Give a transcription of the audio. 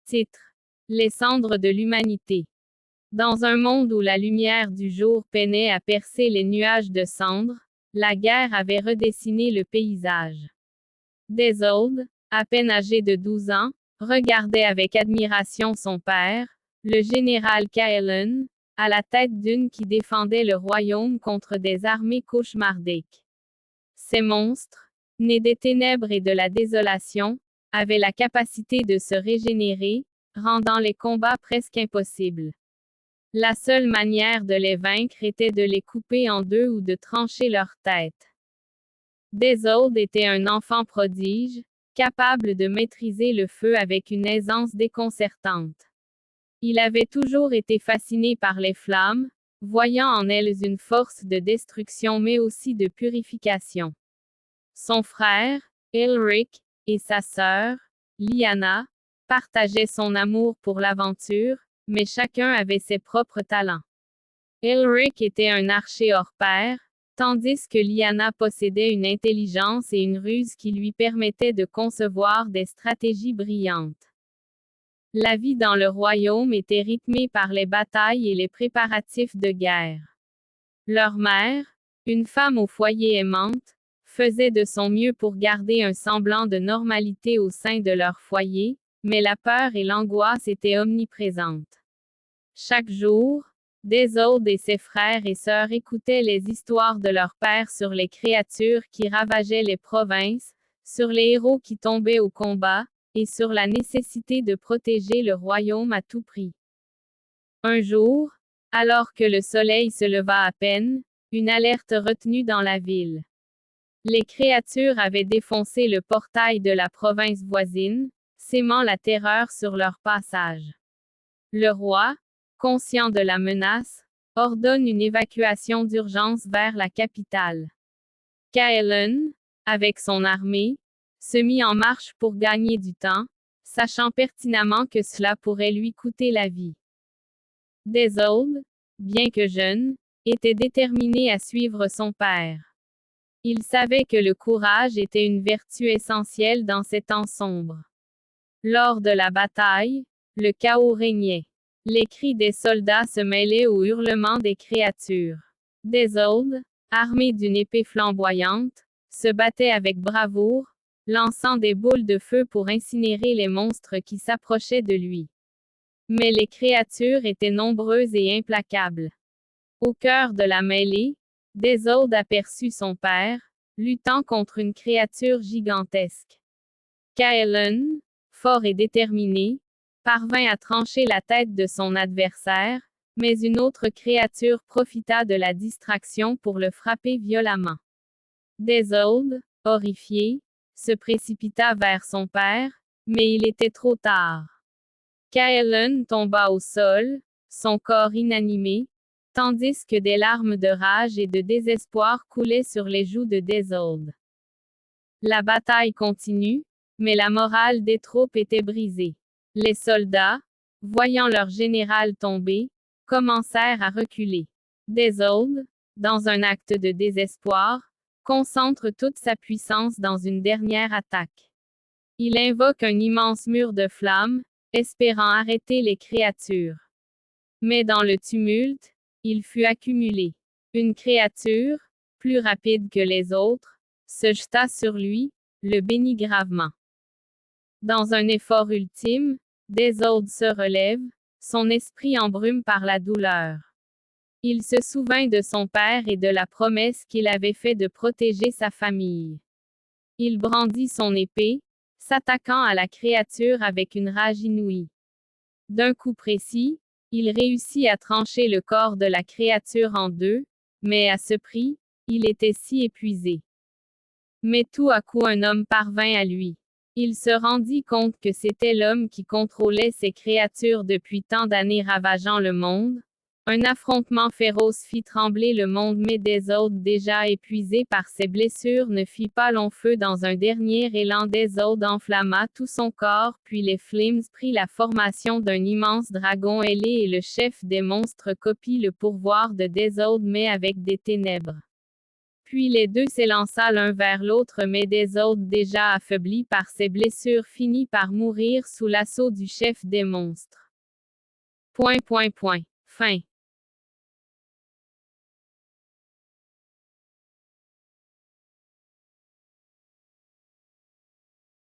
Titre: Les cendres de l'humanité. Dans un monde où la lumière du jour peinait à percer les nuages de cendres, la guerre avait redessiné le paysage. Desolde, à peine âgé de 12 ans, regardait avec admiration son père, le général Caëlin, à la tête d'une qui défendait le royaume contre des armées cauchemardesques. Ces monstres, nés des ténèbres et de la désolation, avaient la capacité de se régénérer, rendant les combats presque impossibles. La seule manière de les vaincre était de les couper en deux ou de trancher leurs têtes. Desolde était un enfant prodige, capable de maîtriser le feu avec une aisance déconcertante. Il avait toujours été fasciné par les flammes, voyant en elles une force de destruction mais aussi de purification. Son frère, Elric, et sa sœur, Lyanna, partageaient son amour pour l'aventure, mais chacun avait ses propres talents. Elric était un archer hors pair, tandis que Lyanna possédait une intelligence et une ruse qui lui permettaient de concevoir des stratégies brillantes. La vie dans le royaume était rythmée par les batailles et les préparatifs de guerre. Leur mère, une femme au foyer aimante, faisait de son mieux pour garder un semblant de normalité au sein de leur foyer, mais la peur et l'angoisse étaient omniprésentes. Chaque jour, Desolde et ses frères et sœurs écoutaient les histoires de leur père sur les créatures qui ravageaient les provinces, sur les héros qui tombaient au combat, et sur la nécessité de protéger le royaume à tout prix. Un jour, alors que le soleil se leva à peine, une alerte retenue dans la ville. Les créatures avaient défoncé le portail de la province voisine, sémant la terreur sur leur passage. Le roi, conscient de la menace, ordonne une évacuation d'urgence vers la capitale. Caëlin, avec son armée, se mit en marche pour gagner du temps, sachant pertinemment que cela pourrait lui coûter la vie. Desolde, bien que jeune, était déterminé à suivre son père. Il savait que le courage était une vertu essentielle dans ces temps sombres. Lors de la bataille, le chaos régnait. Les cris des soldats se mêlaient aux hurlements des créatures. Desolde, armé d'une épée flamboyante, se battait avec bravoure, lançant des boules de feu pour incinérer les monstres qui s'approchaient de lui. Mais les créatures étaient nombreuses et implacables. Au cœur de la mêlée, Desolde aperçut son père, luttant contre une créature gigantesque. Caëlin, fort et déterminé, parvint à trancher la tête de son adversaire, mais une autre créature profita de la distraction pour le frapper violemment. Desolde, horrifié, se précipita vers son père, mais il était trop tard. Caëlin tomba au sol, son corps inanimé, tandis que des larmes de rage et de désespoir coulaient sur les joues de Desolde. La bataille continue, mais la morale des troupes était brisée. Les soldats, voyant leur général tomber, commencèrent à reculer. Desolde, dans un acte de désespoir, concentre toute sa puissance dans une dernière attaque. Il invoque un immense mur de flammes, espérant arrêter les créatures. Mais dans le tumulte, il fut accumulé. Une créature, plus rapide que les autres, se jeta sur lui, le bénit gravement. Dans un effort ultime, Desolde se relève, son esprit embrume par la douleur. Il se souvint de son père et de la promesse qu'il avait faite de protéger sa famille. Il brandit son épée, s'attaquant à la créature avec une rage inouïe. D'un coup précis, il réussit à trancher le corps de la créature en deux, mais à ce prix, il était si épuisé. Mais tout à coup un homme parvint à lui. Il se rendit compte que c'était l'homme qui contrôlait ces créatures depuis tant d'années ravageant le monde. Un affrontement féroce fit trembler le monde mais Desolde déjà épuisé par ses blessures ne fit pas long feu dans un dernier élan. Desolde enflamma tout son corps puis les flammes prit la formation d'un immense dragon ailé et le chef des monstres copie le pourvoir de Desolde mais avec des ténèbres. Puis les deux s'élança l'un vers l'autre, mais Désordre, déjà affaibli par ses blessures, finit par mourir sous l'assaut du chef des monstres. Fin.